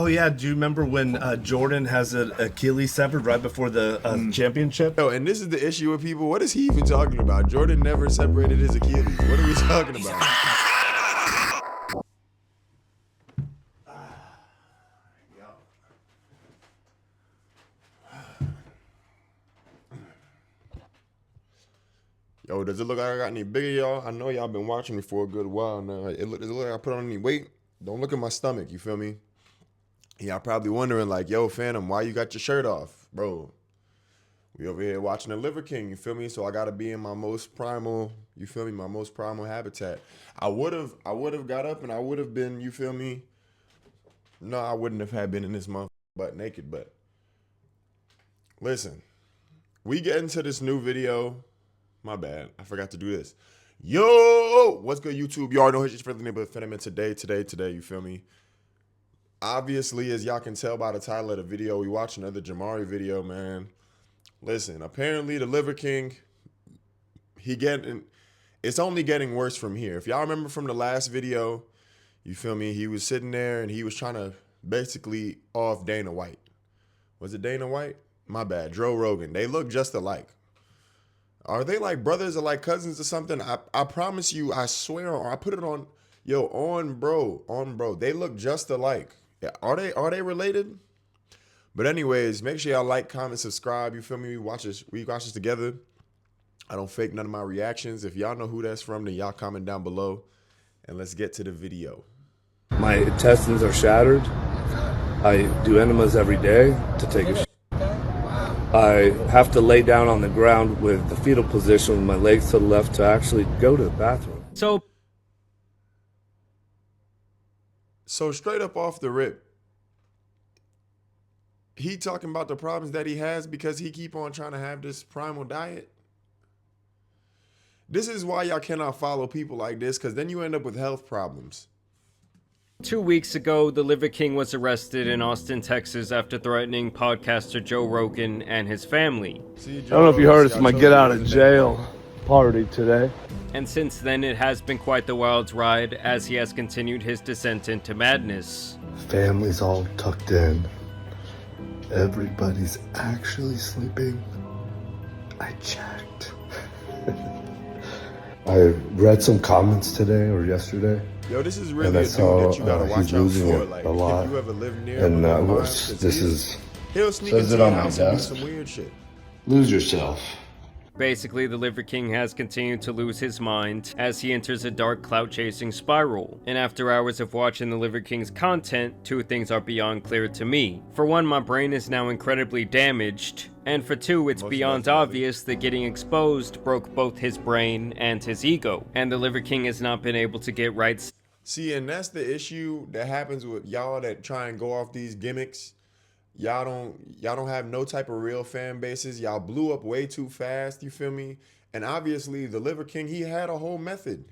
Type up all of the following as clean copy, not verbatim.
Oh yeah, do you remember when Jordan has an Achilles severed right before the championship? Yo, and this is the issue with people. What is he even talking about? Jordan never separated his Achilles. What are we talking about? Yo, does it look like I got any bigger, y'all? I know y'all been watching me for a good while now. Does it look like I put on any weight? Don't look at my stomach, you feel me? Y'all probably wondering like, yo, Phantom, why you got your shirt off? Bro, we over here watching the Liver King, you feel me? So I gotta be in my most primal, you feel me, my most primal habitat. I would have got up and I would have been, you feel me? No, I wouldn't have had been in this month butt naked, but listen, we get into this new video. My bad. I forgot to do this. Yo, what's good, YouTube? You already know it's your friendly neighborhood Phantom, and today, you feel me? Obviously, as y'all can tell by the title of the video, we watched another Jamari video, man. Listen, apparently the Liver King, it's only getting worse from here. If y'all remember from the last video, you feel me, he was sitting there and he was trying to basically off Dana White. Was it Dana White? My bad, Joe Rogan. They look just alike. Are they like brothers or like cousins or something? I promise you, I swear, or I put it on, yo, on bro. They look just alike. Yeah, are they related? But anyways, make sure y'all like, comment, subscribe. You feel me? We watch this together. I don't fake none of my reactions. If y'all know who that's from, then y'all comment down below. And let's get to the video. My intestines are shattered. I do enemas every day to take a I have to lay down on the ground with the fetal position with my legs to the left to actually go to the bathroom. So straight up off the rip, he talking about the problems that he has because he keep on trying to have this primal diet. This is why y'all cannot follow people like this, because then you end up with health problems. 2 weeks ago, the Liver King was arrested in Austin, Texas after threatening podcaster Joe Rogan and his family. I don't know if you heard, it's my get out of jail party today. And since then, it has been quite the wild ride as he has continued his descent into madness. Family's all tucked in. Everybody's actually sleeping. I checked. I read some comments today or yesterday. Yo, this is really a dude that you gotta watch out for. Like, a lot. if you ever live near And him, he'll sneak into your house and do some weird shit. Lose yourself. Basically, the Liver King has continued to lose his mind as he enters a dark clout-chasing spiral. And after hours of watching the Liver King's content, two things are beyond clear to me. For one, my brain is now incredibly damaged. And for two, it's beyond obvious that getting exposed broke both his brain and his ego. And the Liver King has not been able to get right. See, and that's the issue that happens with y'all that try and go off these gimmicks. Y'all don't have no type of real fan bases. Y'all blew up way too fast, you feel me? And obviously the Liver King, he had a whole method.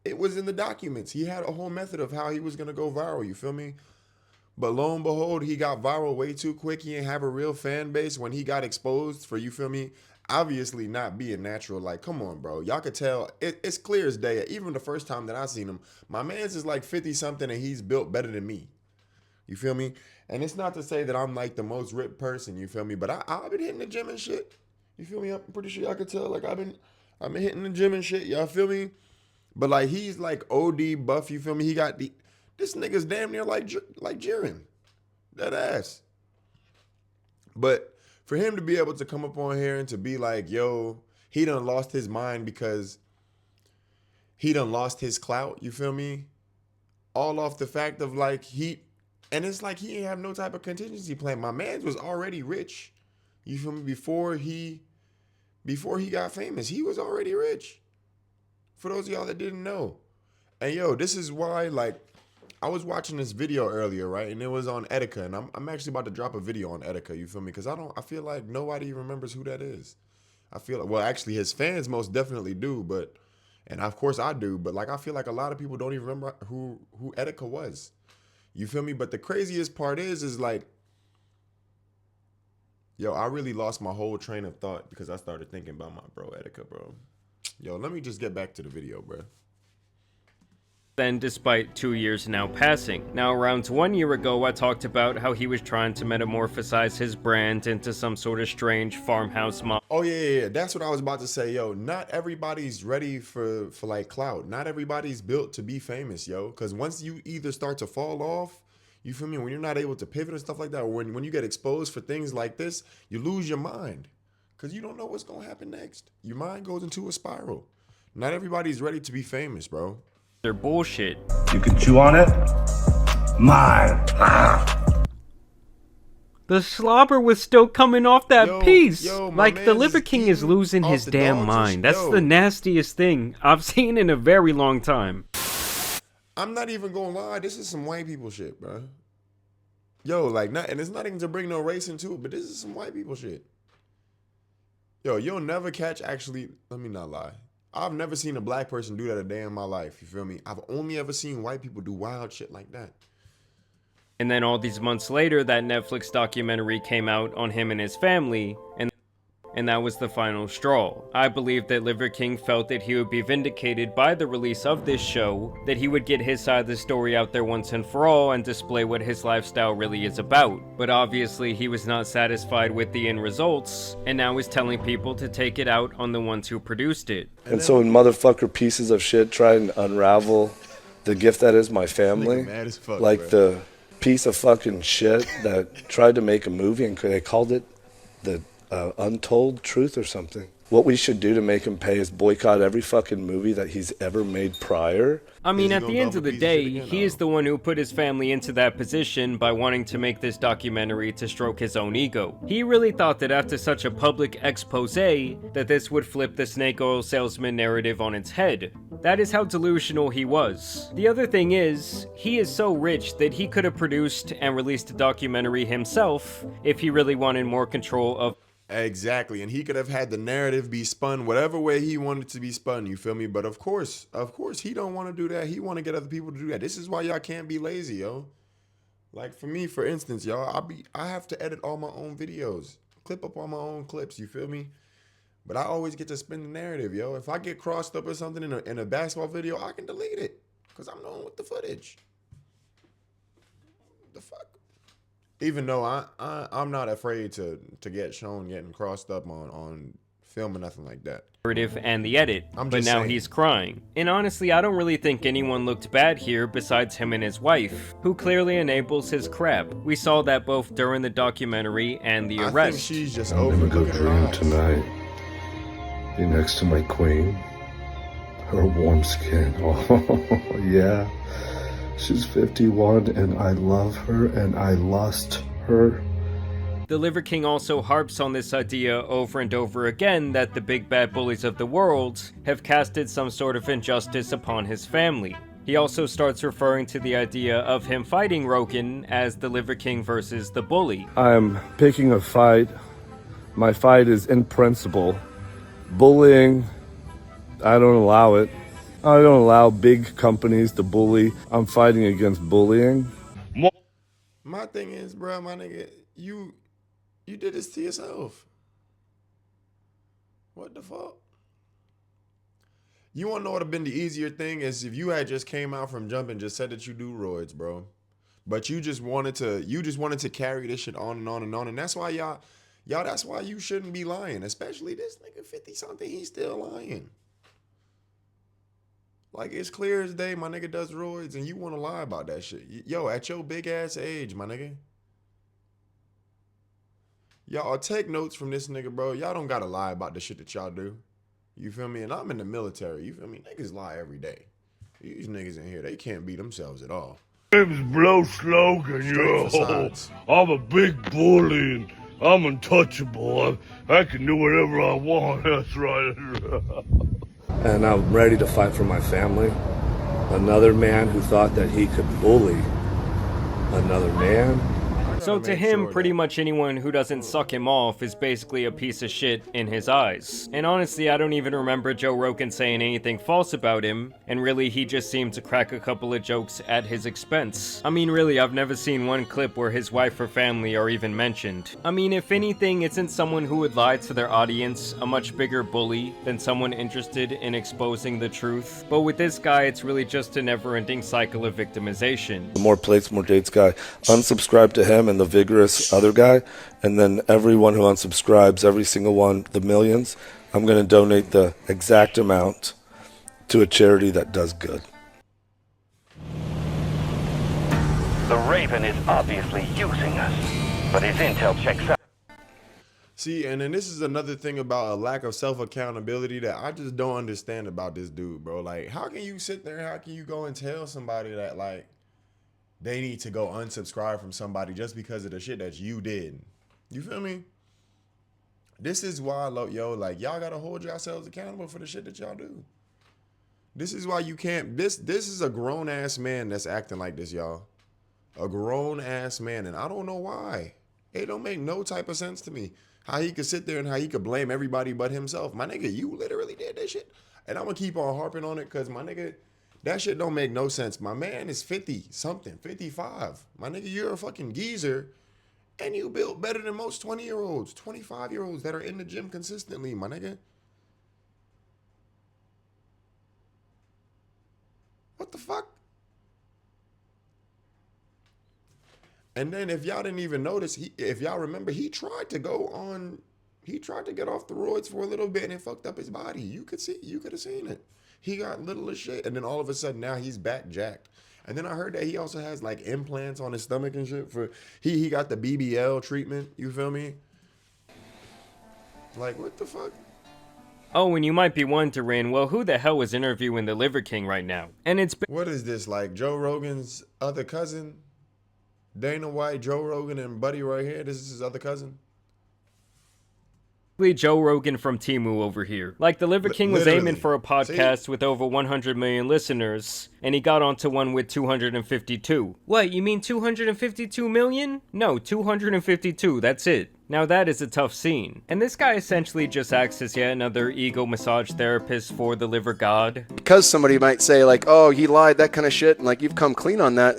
It was in the documents. He had a whole method of how he was gonna go viral, you feel me? But lo and behold, he got viral way too quick. He didn't have a real fan base when he got exposed for, you feel me, obviously not being natural. Like, come on, bro. Y'all could tell. It's clear as day. Even the first time that I seen him, my man's is like 50-something and he's built better than me. You feel me? And it's not to say that I'm like the most ripped person, you feel me? But I've been hitting the gym and shit. You feel me? I'm pretty sure y'all could tell. Like, I've been hitting the gym and shit. Y'all feel me? But like, he's like OD buff, you feel me? He got this nigga's damn near like Jiren. That ass. But for him to be able to come up on here and to be like, yo, he done lost his mind because he done lost his clout, you feel me? All off the fact of like and it's like he ain't have no type of contingency plan. My man was already rich. You feel me? Before he got famous, he was already rich. For those of y'all that didn't know. And yo, this is why, like, I was watching this video earlier, right? And it was on Etika. And I'm actually about to drop a video on Etika, you feel me? Because I feel like nobody remembers who that is. I feel like, well, actually his fans most definitely do, but, and of course I do, but like I feel like a lot of people don't even remember who Etika was. You feel me? But the craziest part is like, yo, I really lost my whole train of thought because I started thinking about my bro Etika, bro. Yo, let me just get back to the video, bro. then despite 2 years now passing. Now around 1 year ago I talked about how he was trying to metamorphosize his brand into some sort of strange farmhouse model. Oh yeah. That's what I was about to say, yo. Not everybody's ready for like clout. Not everybody's built to be famous, yo. Because once you either start to fall off, you feel me? When you're not able to pivot and stuff like that, or when you get exposed for things like this, you lose your mind. Because you don't know what's gonna happen next. Your mind goes into a spiral. Not everybody's ready to be famous, bro. They're bullshit. You can chew on it. Mine. The slobber was still coming off that Yo, piece. yo, my Like, the man's Liver is King is eating losing off his the damn dogs and mind. That's yo. the nastiest thing I've seen in a very long time. I'm not even gonna lie. This is some white people shit, bro. Yo, like, not, and it's not even to bring no race into it, but this is some white people shit. Yo, you'll never catch, actually, let me not lie. I've never seen a black person do that a day in my life, you feel me? I've only ever seen white people do wild shit like that. And then all these months later, that Netflix documentary came out on him and his family, and that was the final straw. I believe that Liver King felt that he would be vindicated by the release of this show, that he would get his side of the story out there once and for all and display what his lifestyle really is about. But obviously he was not satisfied with the end results, and now is telling people to take it out on the ones who produced it. And so when motherfucker pieces of shit try and unravel the gift that is my family, Nigga mad as fuck, like bro. the piece of fucking shit that tried to make a movie and they called it the Untold Truth or something. What we should do to make him pay is boycott every fucking movie that he's ever made prior. I mean, Is he at gonna the end double of the piece of day, shit again? he is the one who put his family into that position by wanting to make this documentary to stroke his own ego. He really thought that after such a public expose, that this would flip the snake oil salesman narrative on its head. That is how delusional he was. The other thing is, he is so rich that he could have produced and released a documentary himself if he really wanted more control of. Exactly, and he could have had the narrative be spun whatever way he wanted to be spun, you feel me? But of course, he don't want to do that. He want to get other people to do that. This is why y'all can't be lazy, yo. Like for me, for instance, y'all, I have to edit all my own videos, clip up all my own clips, you feel me? But I always get to spin the narrative, yo. If I get crossed up or something in a basketball video, I can delete it because I'm known with the footage. The fuck? Even though I'm not afraid to get shown getting crossed up on film or nothing like that. Narrative and the edit, I'm but just now saying. he's crying. And honestly, I don't really think anyone looked bad here besides him and his wife, who clearly enables his crap. We saw that both during the documentary and the I think arrest. she's just I'm gonna go overlooking her dream eyes. tonight. Be next to my queen. Her warm skin. Oh, yeah. She's 51 and I love her and I lost her. The Liver King also harps on this idea over and over again that the big bad bullies of the world have casted some sort of injustice upon his family. He also starts referring to the idea of him fighting Rogan as the Liver King versus the bully. I'm picking a fight. My fight is in principle. Bullying, I don't allow it. I don't allow big companies to bully. I'm fighting against bullying. My thing is, bro, my nigga, you did this to yourself. What the fuck? You wanna know what would have been the easier thing is if you had just came out from jump and just said that you do roids, bro. But you just wanted to carry this shit on and on and on. And that's why y'all, that's why you shouldn't be lying. Especially this nigga 50-something, he's still lying. Like, it's clear as day my nigga does roids and you want to lie about that shit. Yo, at your big ass age, my nigga. Y'all take notes from this nigga, bro. Y'all don't gotta lie about the shit that y'all do. You feel me? And I'm in the military. You feel me? Niggas lie every day. These niggas in here, they can't be themselves at all. Name's Blow Slogan, Straight facades. I'm a big bully and I'm untouchable. I can do whatever I want, that's right. And I'm ready to fight for my family. Another man who thought that he could bully another man. So to him, pretty much anyone who doesn't suck him off is basically a piece of shit in his eyes. And honestly, I don't even remember Joe Rogan saying anything false about him, and really he just seemed to crack a couple of jokes at his expense. I mean really, I've never seen one clip where his wife or family are even mentioned. I mean, if anything, isn't someone who would lie to their audience a much bigger bully than someone interested in exposing the truth? But with this guy, it's really just a never-ending cycle of victimization. The more plates, more dates guy. Unsubscribe to him and the vigorous other guy, and then everyone who unsubscribes, every single one, the millions, I'm going to donate the exact amount to a charity that does good. The Raven is obviously using us, but his intel checks out. See, and then this is another thing about a lack of self-accountability that I just don't understand about this dude, bro. Like, how can you sit there, how can you go and tell somebody that, like, they need to go unsubscribe from somebody just because of the shit that you did? You feel me? This is why, yo, like, y'all gotta hold yourselves accountable for the shit that y'all do. This is why you can't, this is a grown-ass man that's acting like this, y'all. A grown-ass man, and I don't know why. It don't make no type of sense to me. How he could sit there and how he could blame everybody but himself. My nigga, you literally did that shit. And I'm gonna keep on harping on it because, my nigga, that shit don't make no sense. My man is 50-something, 55. My nigga, you're a fucking geezer. And you built better than most 20-year-olds, 25-year-olds that are in the gym consistently, my nigga. What the fuck? And then if y'all didn't even notice, if y'all remember, he tried to get off the roids for a little bit and it fucked up his body. You could have seen it. He got little as shit. And then all of a sudden now he's back jacked. And then I heard that he also has like implants on his stomach and shit for, he got the BBL treatment. You feel me? Like, what the fuck? Oh, and you might be wondering, well, who the hell is interviewing the Liver King right now? And it's What is this, like Joe Rogan's other cousin? Dana White, Joe Rogan, and Buddy right here. This is his other cousin. Joe Rogan from Timu over here. Like, the Liver King was aiming for a podcast with over 100 million listeners, and he got onto one with 252. What, you mean 252 million? No, 252, that's it. Now that is a tough scene. And this guy essentially just acts as yet another ego massage therapist for the liver god. Because somebody might say, like, oh, he lied, that kind of shit, and like, you've come clean on that.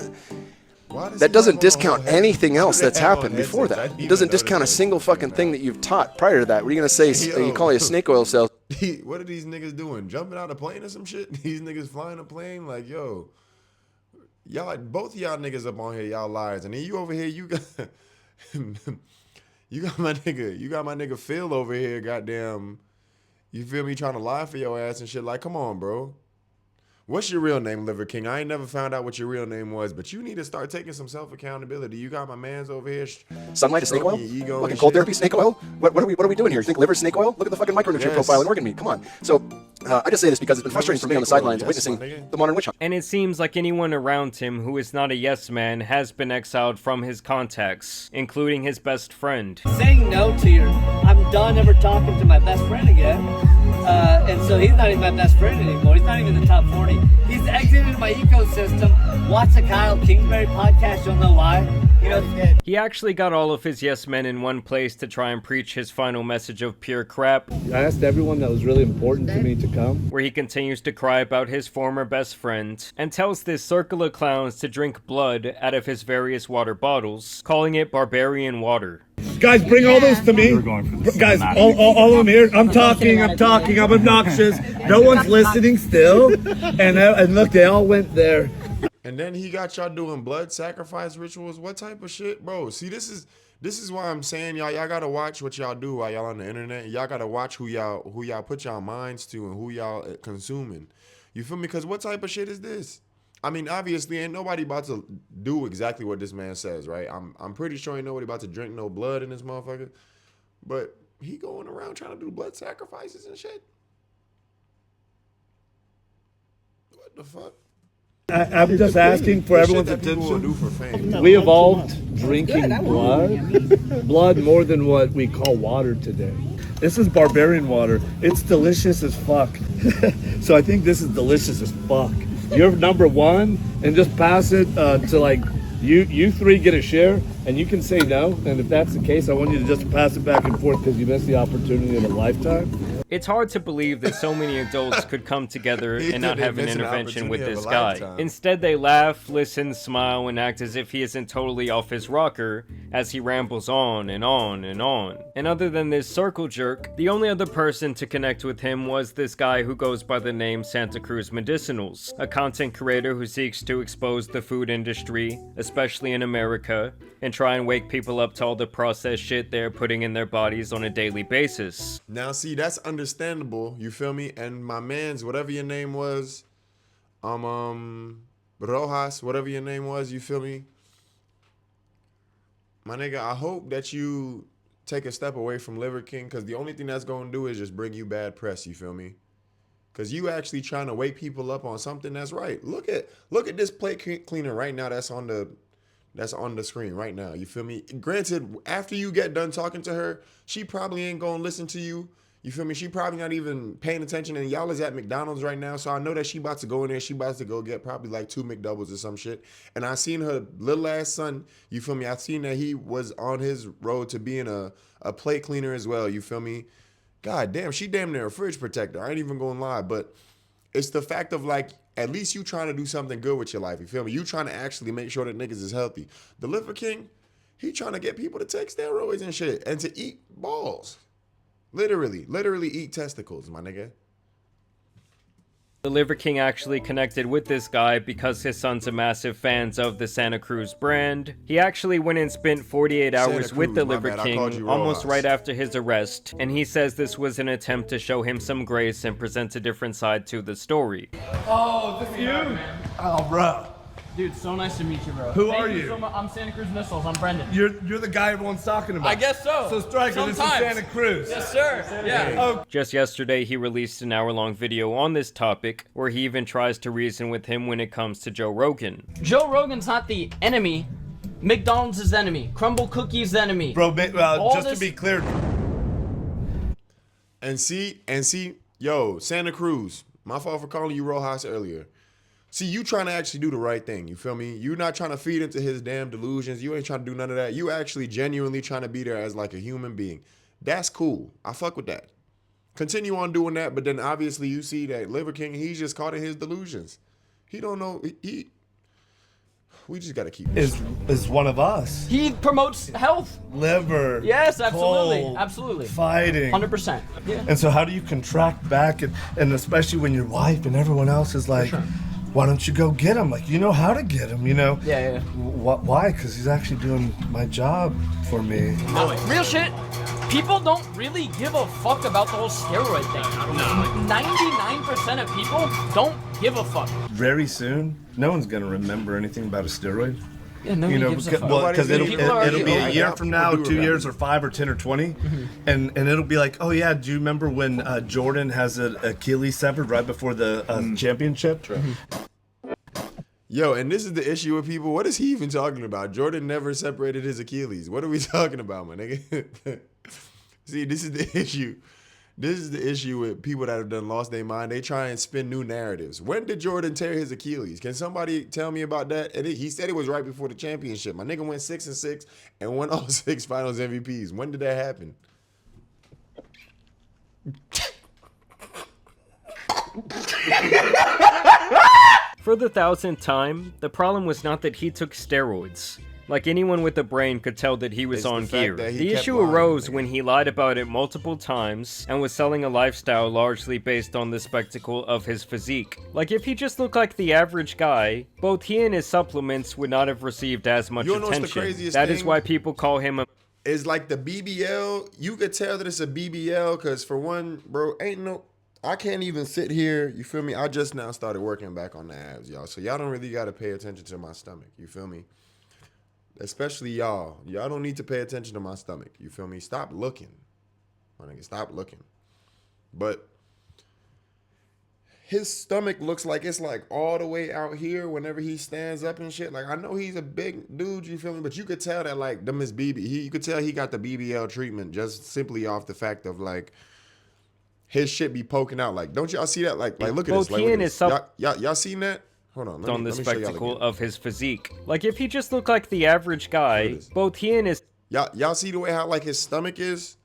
That doesn't discount anything else that's happened before that. It doesn't discount a single fucking thing that you've taught prior to that. What are you going to say? You call it a snake oil sales? What are these niggas doing? Jumping out of a plane or some shit? These niggas flying a plane? Like, yo, y'all, both of y'all niggas up on here, y'all liars. And then you over here, you got my nigga Phil over here, goddamn, you feel me, trying to lie for your ass and shit. Like, come on, bro. What's your real name, Liver King? I ain't never found out what your real name was, but you need to start taking some self-accountability. You got my mans over here. Sunlight is snake oil? Fucking cold therapy snake oil? What are we doing here? You think liver snake oil? Look at the fucking micronutrient profile in organ meat. Come on. So, I just say this because it's been frustrating for me on the sidelines witnessing the modern witch hunt. And it seems like anyone around him who is not a yes man has been exiled from his contacts, including his best friend. Saying no to I'm done ever talking to my best friend again. And so he's not even my best friend anymore. He's not even in the top 40. He's exited my ecosystem. Watch the Kyle Kingsbury podcast, you'll know why. You know, he actually got all of his yes men in one place to try and preach his final message of pure crap. I asked everyone that was really important to me to come. Where he continues to cry about his former best friend and tells this circle of clowns to drink blood out of his various water bottles, calling it barbarian water. Guys, bring all those to me. Guys, all of them here. I'm talking, I'm obnoxious. No one's listening still. And look, they all went there. And then he got y'all doing blood sacrifice rituals. What type of shit, bro? See, this is why I'm saying y'all gotta watch what y'all do while y'all on the internet. Y'all gotta watch who y'all put y'all minds to and who y'all consuming. You feel me? Because what type of shit is this? I mean, obviously, ain't nobody about to do exactly what this man says, right? I'm pretty sure ain't nobody about to drink no blood in this motherfucker. But he going around trying to do blood sacrifices and shit. What the fuck? I'm just asking for everyone's attention. We evolved drinking blood more than what we call water today. This is barbarian water. It's delicious as fuck. So I think this is delicious as fuck. You're number one, and just pass it to like You three get a share, and you can say no. And if that's the case, I want you to just pass it back and forth because you missed the opportunity of a lifetime. It's hard to believe that so many adults could come together and not have an intervention with this guy. Instead, they laugh, listen, smile, and act as if he isn't totally off his rocker as he rambles on and on and on. And other than this circle jerk, the only other person to connect with him was this guy who goes by the name Santa Cruz Medicinals, a content creator who seeks to expose the food industry, especially in America, and try and wake people up to all the processed shit they're putting in their bodies on a daily basis. Now, see, that's understandable. You feel me? And my man's, whatever your name was, Rojas, whatever your name was, you feel me? My nigga, I hope that you take a step away from Liver King, because the only thing that's going to do is just bring you bad press, you feel me? Because you actually trying to wake people up on something that's right. Look at this plate cleaner right now that's on the screen right now. You feel me? Granted, after you get done talking to her, she probably ain't going to listen to you. You feel me? She probably not even paying attention. And y'all is at McDonald's right now. So I know that she about to go in there. She about to go get probably like 2 McDoubles or some shit. And I seen her little ass son. You feel me? I seen that he was on his road to being a plate cleaner as well. You feel me? God damn, she damn near a fridge protector. I ain't even going to lie. But it's the fact of like, at least you trying to do something good with your life. You feel me? You trying to actually make sure that niggas is healthy. The Liver King, he trying to get people to take steroids and shit and to eat balls. Literally eat testicles, my nigga. The Liver King actually connected with this guy because his sons are massive fans of the Santa Cruz brand. He actually went and spent 48 hours with the Liver King almost right after his arrest, and he says this was an attempt to show him some grace and present a different side to the story. Oh, this is you? Oh, bro. Dude, so nice to meet you, bro. Who are you? So much. I'm Santa Cruz Missiles. I'm Brendan. You're the guy everyone's talking about. I guess so. So Striker, this is Santa Cruz. Yes, sir. Yeah. Oh. Just yesterday, he released an hour-long video on this topic, where he even tries to reason with him when it comes to Joe Rogan. Joe Rogan's not the enemy. McDonald's is the enemy. Crumble Cookie's the enemy. Bro, just to be clear. And see, yo, Santa Cruz, my fault for calling you Rojas earlier. See, you trying to actually do the right thing, you feel me? You not trying to feed into his damn delusions. You ain't trying to do none of that. You actually genuinely trying to be there as like a human being. That's cool. I fuck with that. Continue on doing that, but then obviously you see that Liver King, he's just caught in his delusions. He don't know, we just gotta keep is one of us. He promotes health. Liver. Yes, absolutely. Cold, absolutely. Fighting. 100%. Yeah. And so how do you contract back, and especially when your wife and everyone else is like, why don't you go get him? Like, you know how to get him, you know? Yeah. Why? Because he's actually doing my job for me. Real shit. People don't really give a fuck about the whole steroid thing. No. 99% of people don't give a fuck. Very soon, no one's gonna remember anything about a steroid. Yeah, nobody gives a fuck. Because it'll be a year from now, 2 2 years, or 5 or 10 or 20, and it'll be like, oh yeah, do you remember when Jordan has an Achilles severed right before the championship? Yo, and this is the issue with people. What is he even talking about? Jordan never separated his Achilles. What are we talking about, my nigga? See, this is the issue. This is the issue with people that have done lost their mind. They try and spin new narratives. When did Jordan tear his Achilles? Can somebody tell me about that? And he said it was right before the championship. My nigga went 6-6 and won all 6 Finals MVPs. When did that happen? For the 1000th time, the problem was not that he took steroids. Like anyone with a brain could tell that he was It's on the fact gear. that he The kept issue lying, arose nigga. when he lied about it multiple times and was selling a lifestyle largely based on the spectacle of his physique. Like if he just looked like the average guy, both he and his supplements would not have received as much You wanna know what's the attention. craziest That is thing? why people call him a It's like the BBL. You could tell that it's a BBL because for one, bro, I can't even sit here. You feel me? I just now started working back on the abs, y'all. So y'all don't really got to pay attention to my stomach. You feel me? Especially y'all. Y'all don't need to pay attention to my stomach. You feel me? Stop looking. My nigga, stop looking. But his stomach looks like it's like all the way out here whenever he stands up and shit. Like, I know he's a big dude, you feel me? But you could tell that, like, them is you could tell he got the BBL treatment just simply off the fact of, like, his shit be poking out. Like, don't y'all see that? Like look at Both this. Like, he look and at his this. Y'all seen that? Hold on. on the let me show y'all spectacle again. of his physique. Like, if he just looked like the average guy, both he and his Y'all see the way how like his stomach is?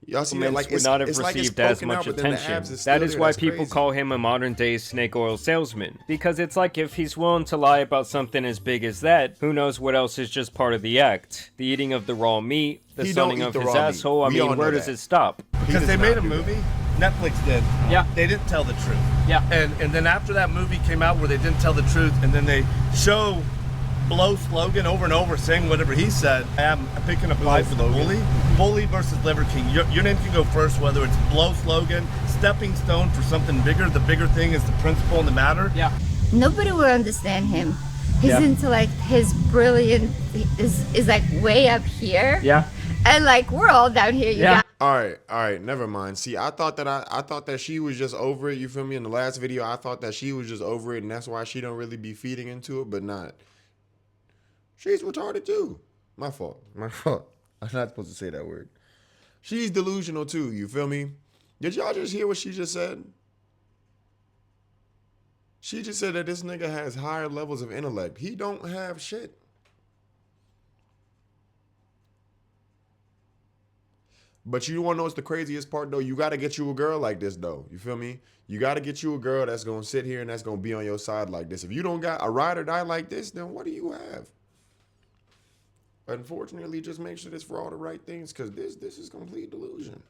Y'all see that like would not have received as much attention. That is why people call him a modern-day snake oil salesman. Because it's like, if he's willing to lie about something as big as that, who knows what else is just part of the act? The eating of the raw meat, the sunning of his asshole. I mean, where does it stop? Because they made a movie. Netflix did. Yeah. They didn't tell the truth. Yeah. And then after that movie came out where they didn't tell the truth, and then they show Blow slogan over and over saying whatever he said. I'm picking a fight for the bully versus Liver King. Your name can go first, whether it's Blow slogan, stepping stone for something bigger. The bigger thing is the principle and the matter. Yeah. Nobody will understand him. His intellect, his brilliance is like way up here. Yeah. And like we're all down here. You guys. All right, never mind. See, I thought that she was just over it. You feel me? In the last video, I thought that she was just over it, and that's why she don't really be feeding into it. But not. She's retarded too. My fault. I'm not supposed to say that word. She's delusional too. You feel me? Did y'all just hear what she just said? She just said that this nigga has higher levels of intellect. He don't have shit. But you want to know what's the craziest part, though? You got to get you a girl like this, though. You feel me? You got to get you a girl that's going to sit here and that's going to be on your side like this. If you don't got a ride or die like this, then what do you have? Unfortunately, just make sure it's for all the right things, because this is complete delusion.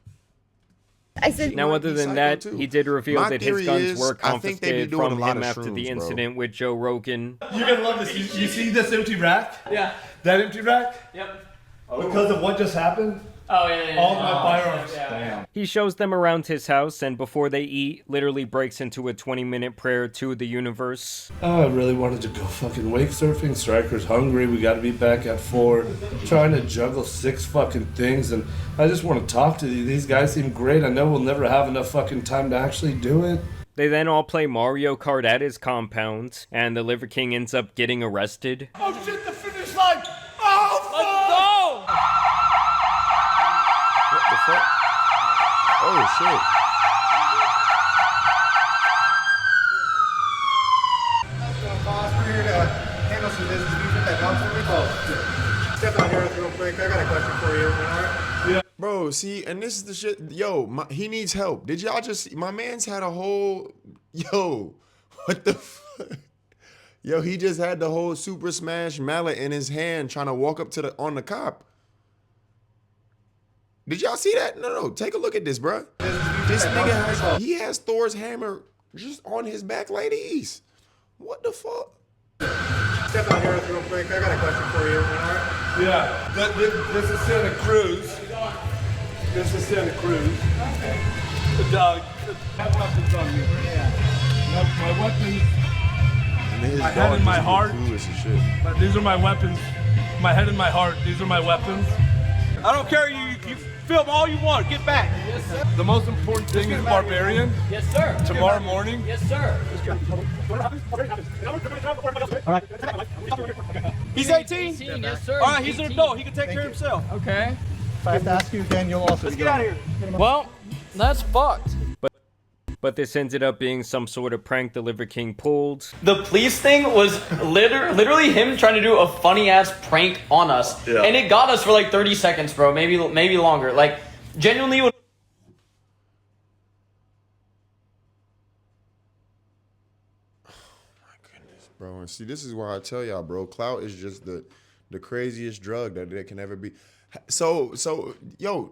I said, now, other than that, he did reveal that his guns were confiscated from him after shrooms, the incident with Joe Rogan. You're going to love this. You see this empty rack? Yeah. That empty rack? Yep. Because of what just happened? Oh, yeah. All my firearms. Yeah. He shows them around his house, and before they eat, literally breaks into a 20-minute prayer to the universe. Oh, I really wanted to go fucking wake surfing. Striker's hungry. We got to be back at 4. Trying to juggle 6 fucking things, and I just want to talk to you. These guys seem great. I know we'll never have enough fucking time to actually do it. They then all play Mario Kart at his compound, and the Liver King ends up getting arrested. Oh shit, the finish line! Oh, fuck! Let's go! What the fuck? Oh, shit. How's it going, boss? We're here to handle some business. Can you get that dog for me? Oh, step out here real quick. I got a question for you. All right? Yeah. Bro, see, and this is the shit. Yo, he needs help. Did y'all just... My man's had a whole... Yo, what the fuck? Yo, he just had the whole Super Smash mallet in his hand trying to walk up to on the cop. Did y'all see that? No. Take a look at this, bro. This nigga has Thor's hammer just on his back, ladies. What the fuck? Step out here real quick. I got a question for you. All right? Yeah, this is Santa Cruz. This is Santa Cruz. The dog. Have weapons on me. No, my weapons. My head and my heart. These are my weapons. My head and my heart. These are my weapons. I don't care. You film all you want. Get back. Yes, sir. The most important thing is Barbarian. Yes, sir. Tomorrow morning. Yes, sir. All right. He's 18? Yes, sir. All right, he's an adult. He can take care of himself. Okay. If I have to ask you again, you'll also. Let's get out of here. Well, that's fucked. But this ended up being some sort of prank the Liver King pulled. The police thing was literally him trying to do a funny ass prank on us, and it got us for like 30 seconds, bro. Maybe longer. Like genuinely. Oh my goodness, bro. And see, this is why I tell y'all, bro. Clout is just the craziest drug that there can ever be. So yo.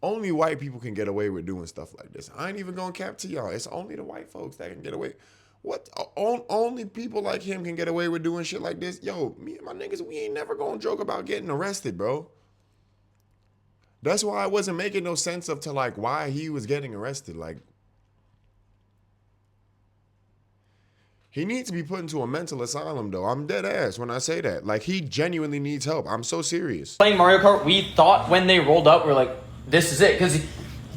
Only white people can get away with doing stuff like this. I ain't even gonna cap to y'all. It's only the white folks that can get away. What? Only people like him can get away with doing shit like this. Yo, me and my niggas, we ain't never gonna joke about getting arrested, bro. That's why I wasn't making no sense of to like why he was getting arrested. Like, he needs to be put into a mental asylum, though. I'm dead ass when I say that. Like, he genuinely needs help. I'm so serious. Playing Mario Kart, we thought when they rolled up, we're like, this is it, because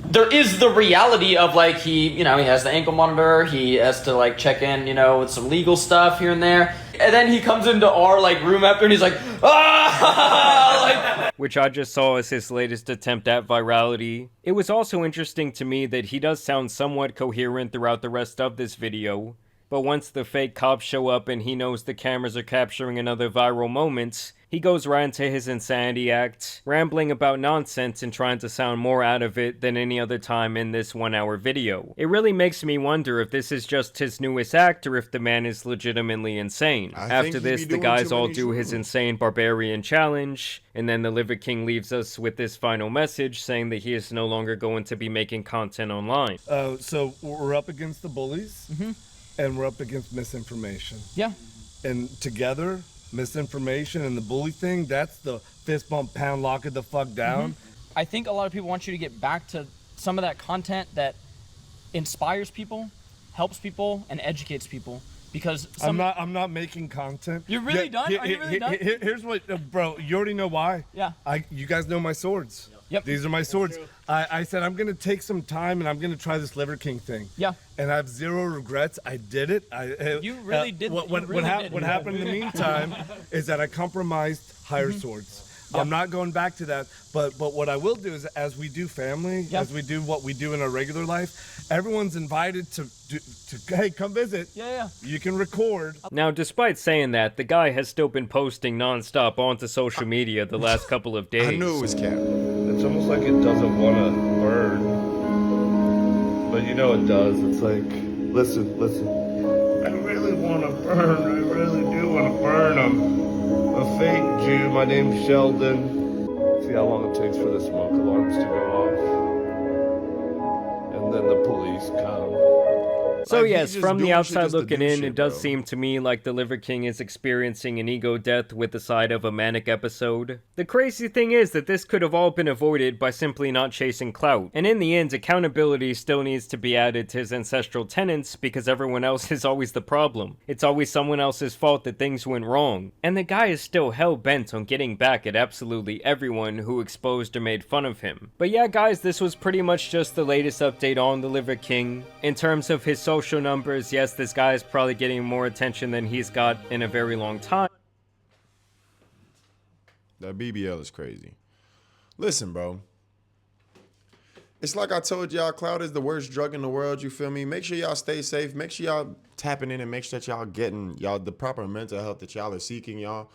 there is the reality of like he has the ankle monitor, he has to like check in, with some legal stuff here and there, and then he comes into our like room after and he's like, ah, which I just saw as his latest attempt at virality. It was also interesting to me that he does sound somewhat coherent throughout the rest of this video, But once the fake cops show up and he knows the cameras are capturing another viral moment, he goes right into his insanity act, rambling about nonsense and trying to sound more out of it than any other time in this 1-hour video. It really makes me wonder if this is just his newest act or if the man is legitimately insane. After this, the guys all do his insane barbarian challenge, and then the Liver King leaves us with this final message saying that he is no longer going to be making content online. So we're up against the bullies, and we're up against misinformation. Yeah. And together, misinformation and the bully thing, that's the fist bump, pound, lock it the fuck down. I think a lot of people want you to get back to some of that content that inspires people, helps people, and educates people. Because I'm not making content. You're really done? Are you really done? Here's what, bro, you already know why. Yeah. You guys know my swords. Yep. These are my swords. I said I'm gonna take some time and I'm gonna try this Liver King thing. Yeah. And I have zero regrets. I did it. You really did. What happened in the meantime is that I compromised higher swords. Yep. I'm not going back to that. But what I will do is, as we do family, as we do what we do in our regular life, everyone's invited to hey, come visit. Yeah. You can record. Now, despite saying that, the guy has still been posting nonstop onto social media the last couple of days. I knew it was cap. It's almost like it doesn't want to burn. But you know it does. It's like, listen. I really want to burn. I really do want to burn. I'm a fake Jew. My name's Sheldon. See how long it takes for the smoke alarms to go off. And then the police come. So yes, from the outside looking in, it does seem to me like the Liver King is experiencing an ego death with the side of a manic episode. The crazy thing is that this could have all been avoided by simply not chasing clout, and in the end, accountability still needs to be added to his ancestral tenets because everyone else is always the problem. It's always someone else's fault that things went wrong, and the guy is still hell-bent on getting back at absolutely everyone who exposed or made fun of him. But yeah guys, this was pretty much just the latest update on the Liver King. In terms of his social numbers, yes, this guy is probably getting more attention than he's got in a very long time. That BBL is crazy. Listen, bro. It's like I told y'all, clout is the worst drug in the world, you feel me? Make sure y'all stay safe. Make sure y'all tapping in and make sure that y'all getting the proper mental health that y'all are seeking, y'all.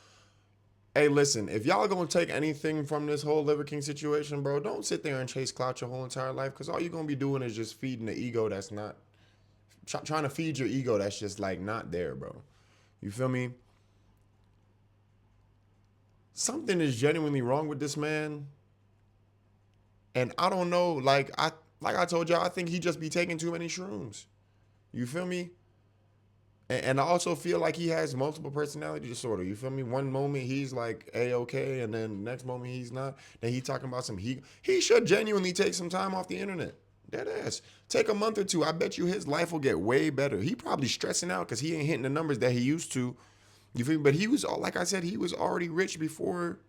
Hey, listen, if y'all gonna take anything from this whole Liver King situation, bro, don't sit there and chase clout your whole entire life, because all you're gonna be doing is just feeding the ego that's not, trying to feed your ego that's just like not there, bro. You feel me? Something is genuinely wrong with this man. And I don't know, like I told y'all, I think he just be taking too many shrooms. You feel me? And I also feel like he has multiple personality disorder. You feel me? One moment he's like A-okay, and then the next moment he's not. Then he talking about he should genuinely take some time off the internet. Dead ass. Take a month or two. I bet you his life will get way better. He probably stressing out because he ain't hitting the numbers that he used to. You feel me? But he was, like I said, he was already rich before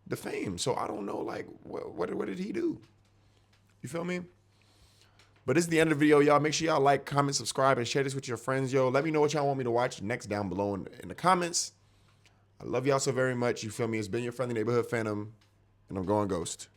the fame. So I don't know, like, what did he do? You feel me? But this is the end of the video, y'all. Make sure y'all like, comment, subscribe, and share this with your friends, yo. Let me know what y'all want me to watch next down below in the comments. I love y'all so very much. You feel me? It's been your friendly neighborhood Phantom, and I'm going Ghost.